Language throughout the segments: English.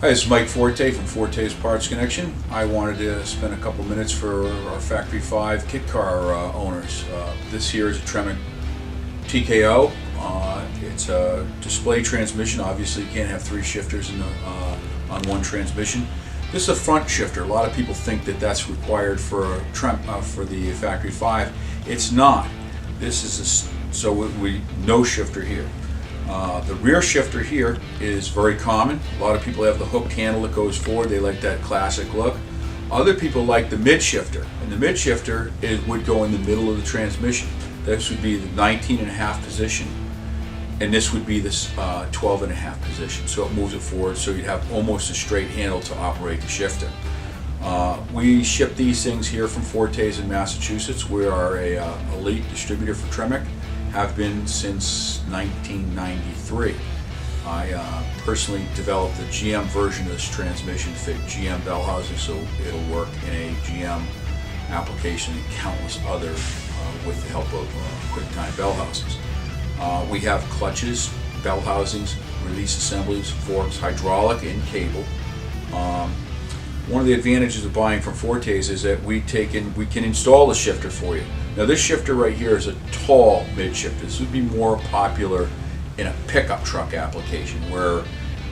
Hi, this is Mike Forte from Forte's Parts Connection. I wanted to spend a couple minutes for our Factory 5 kit car owners. This here is a Tremec TKO. It's a display transmission. Obviously, you can't have three shifters on one transmission. This is a front shifter. A lot of people think that that's required for the Factory 5. It's not. This is no shifter here. The rear shifter here is very common. A lot of people have the hooked handle that goes forward. They like that classic look. Other people like the mid shifter, and the mid shifter would go in the middle of the transmission. This would be the 19.5 position, and this would be this 12.5 position. So it moves it forward, so you'd have almost a straight handle to operate the shifter. We ship these things here from Forte's in Massachusetts. We are a elite distributor for Tremec. Have been since 1993. I personally developed the GM version of this transmission to fit GM bell housing, so it'll work in a GM application and countless other with the help of QuickTime bell housings. We have clutches, bell housings, release assemblies, forks, hydraulic and cable. One of the advantages of buying from Forte's is that we can install the shifter for you. Now this shifter right here is a tall mid shifter. This would be more popular in a pickup truck application where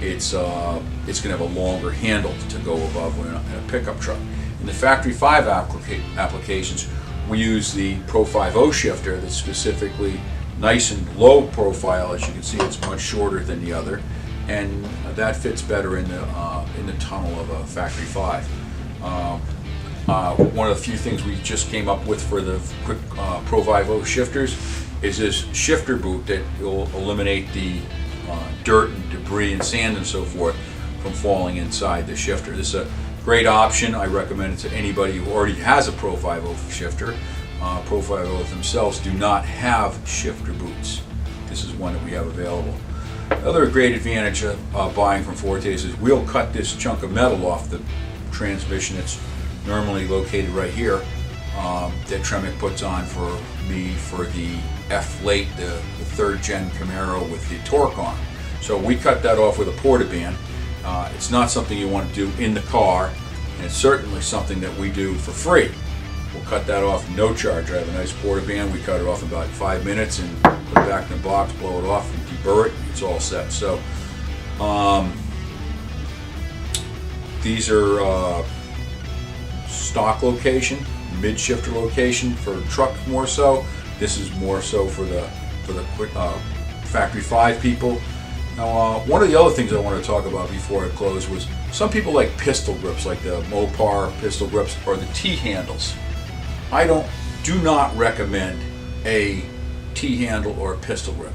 it's going to have a longer handle to go above in a pickup truck. In the Factory 5 applications, we use the Pro 5.0 shifter that's specifically nice and low profile. As you can see, it's much shorter than the other, and that fits better in the tunnel of a Factory 5. One of the few things we just came up with for the quick Pro 5.0 shifters is this shifter boot that will eliminate the dirt and debris and sand and so forth from falling inside the shifter. This is a great option. I recommend it to anybody who already has a Pro 5.0 shifter. Pro 5.0 themselves do not have shifter boots. This is one that we have available. Another great advantage of buying from Forte's is we'll cut this chunk of metal off the transmission that's normally located right here, that Tremec puts on for me for the F-Late, the third gen Camaro with the torque arm. So we cut that off with a portaband. It's not something you want to do in the car, and it's certainly something that we do for free. We'll cut that off no charge. I have a nice portaband. We cut it off in about 5 minutes and put it back in the box, blow it off, and deburr it. It's all set. So these are stock location, mid shifter location for trucks more so. This is more so for the quick Factory 5 people. Now, one of the other things I want to talk about before I close was some people like pistol grips, like the Mopar pistol grips or the T-handles. I do not recommend a T-handle or a pistol grip.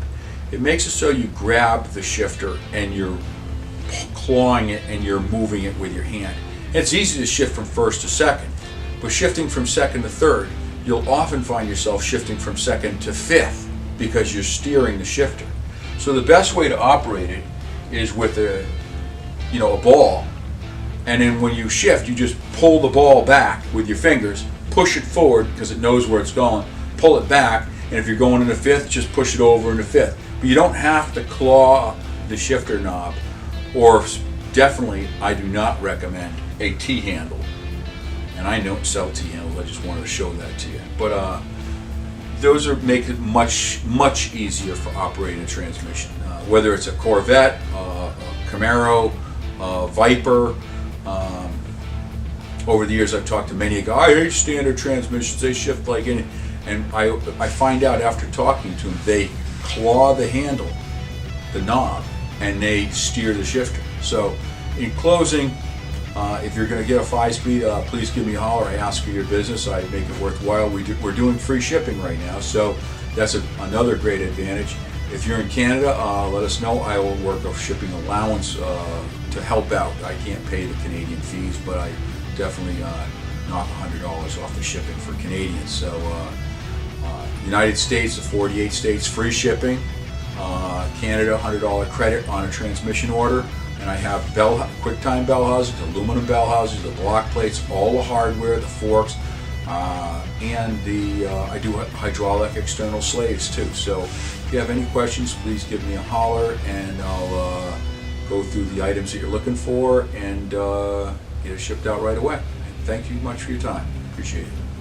It makes it so you grab the shifter and you're clawing it and you're moving it with your hand. It's easy to shift from first to second, but shifting from second to third, you'll often find yourself shifting from second to fifth because you're steering the shifter. So the best way to operate it is with a ball, and then when you shift, you just pull the ball back with your fingers, push it forward because it knows where it's going, pull it back, and if you're going into fifth, just push it over into fifth. But you don't have to claw the shifter knob, or definitely I do not recommend a T-handle. And I don't sell T-handles, I just wanted to show that to you. But those make it much easier for operating a transmission. Whether it's a Corvette, a Camaro, a Viper. Over the years I've talked to many guys, I hate standard transmissions, they shift like any, and I find out after talking to them, they claw the handle, the knob, and they steer the shifter. So in closing, if you're going to get a 5-speed, please give me a holler. I ask for your business. I make it worthwhile. We're doing free shipping right now, so that's another great advantage. If you're in Canada, let us know. I will work a shipping allowance to help out. I can't pay the Canadian fees, but I definitely knock $100 off the shipping for Canadians. So United States, the 48 states, free shipping. Canada, $100 credit on a transmission order. And I have QuickTime bell housings, aluminum bell housings, the block plates, all the hardware, the forks, and I do hydraulic external slaves too. So if you have any questions, please give me a holler, and I'll go through the items that you're looking for and get it shipped out right away. Thank you much for your time. Appreciate it.